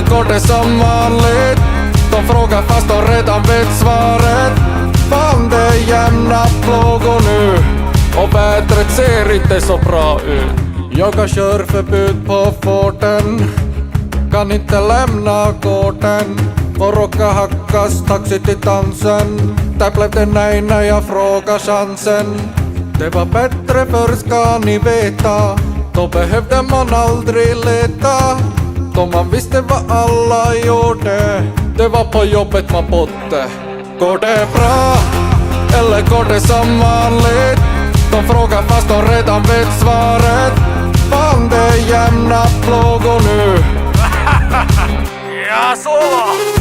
eller går det som vanligt? De frågar fast de redan vet svaret. Fan, det är jämna plågor nu och vädret ser inte så bra ut. Jag har körförbud på forten, kan inte lämna gården och råkar hackas taxi till dansen. Där blev det nej när jag frågar chansen. Det var bättre förr ska ni veta, då behövde man aldrig leta. Då man visste vad alla gjorde, det var på jobbet man bodde. Går det bra eller går det som vanligt? De frågar fast de redan vet svaret. Fan, det är jämna plågor nu. Ja, så!